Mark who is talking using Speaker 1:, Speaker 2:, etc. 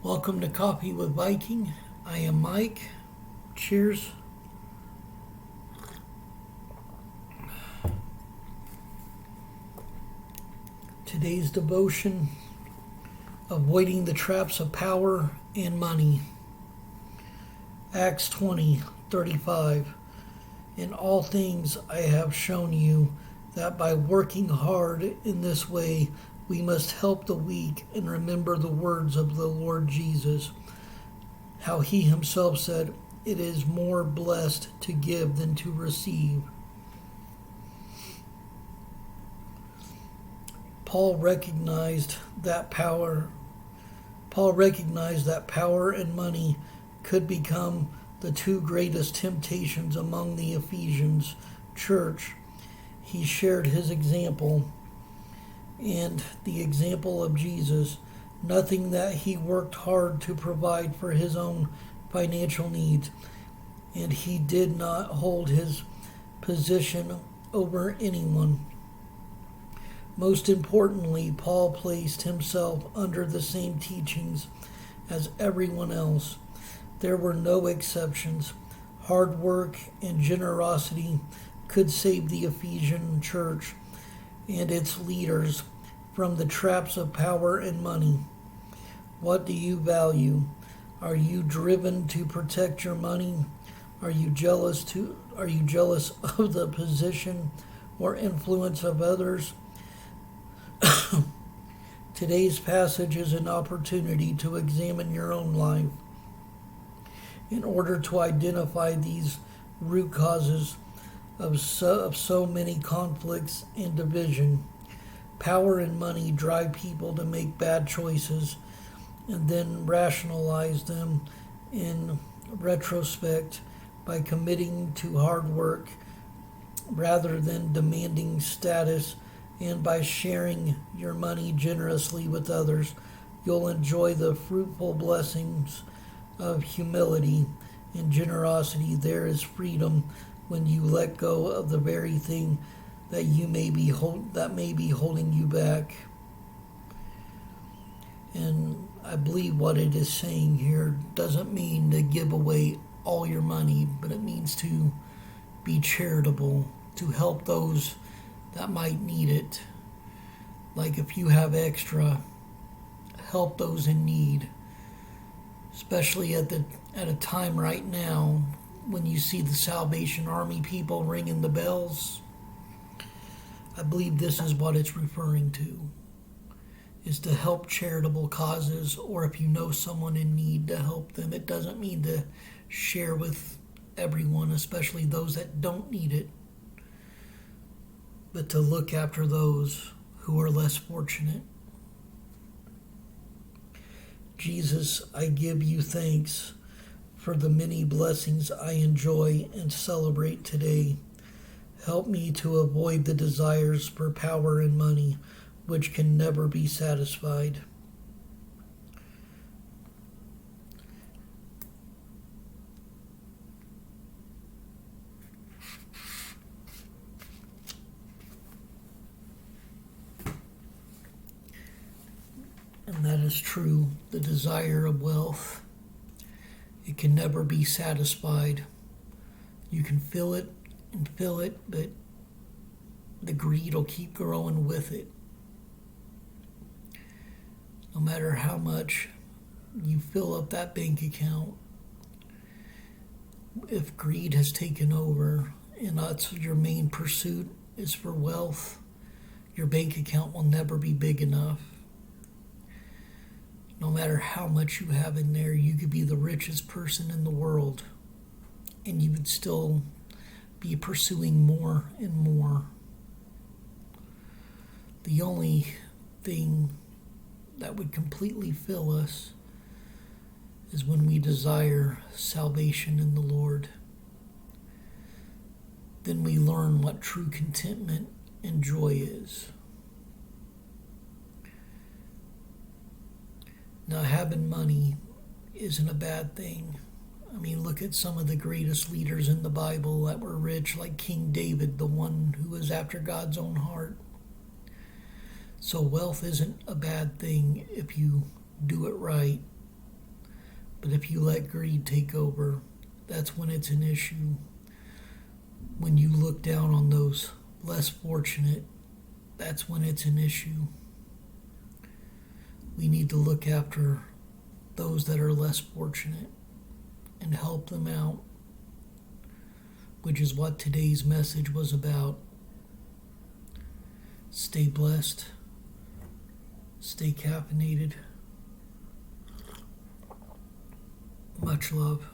Speaker 1: Welcome to Coffee with Viking. I am Mike. Cheers. Today's devotion: avoiding the traps of power and money. Acts 20:35. In all things I have shown you that by working hard in this way we must help the weak and remember the words of the Lord Jesus, how he himself said, "It is more blessed to give than to receive." Paul recognized that power and money could become the two greatest temptations among the Ephesians church. He shared his example and the example of Jesus, nothing that he worked hard to provide for his own financial needs, and he did not hold his position over anyone. Most importantly, Paul placed himself under the same teachings as everyone else. There were no exceptions. Hard work and generosity could save the Ephesian church and its leaders from the traps of power and money. What do you value? Are you driven to protect your money? Are you jealous of the position or influence of others? Today's passage is an opportunity to examine your own life in order to identify these root causes of so many conflicts and division. Power and money drive people to make bad choices and then rationalize them in retrospect by committing to hard work rather than demanding status, and by sharing your money generously with others. You'll enjoy the fruitful blessings of humility and generosity. There is freedom when you let go of the very thing that may be holding you back. And I believe what it is saying here doesn't mean to give away all your money, but it means to be charitable, to help those that might need it. Like if you have extra, help those in need, especially at a time right now when you see the Salvation Army people ringing the bells. I believe this is what it's referring to, is to help charitable causes, or if you know someone in need, to help them. It doesn't mean to share with everyone, especially those that don't need it, but to look after those who are less fortunate. Jesus, I give you thanks for the many blessings I enjoy and celebrate today. Help me to avoid the desires for power and money, which can never be satisfied. And that is true. The desire of wealth, it can never be satisfied. You can feel it, but the greed will keep growing with it. No matter how much you fill up that bank account, if greed has taken over and that's your main pursuit is for wealth, your bank account will never be big enough. No matter how much you have in there, you could be the richest person in the world, and you would still be pursuing more and more. The only thing that would completely fill us is when we desire salvation in the Lord. Then we learn what true contentment and joy is. Now, having money isn't a bad thing. I mean, look at some of the greatest leaders in the Bible that were rich, like King David, the one who was after God's own heart. So wealth isn't a bad thing if you do it right. But if you let greed take over, that's when it's an issue. When you look down on those less fortunate, that's when it's an issue. We need to look after those that are less fortunate and help them out, which is what today's message was about. Stay blessed. Stay caffeinated. Much love.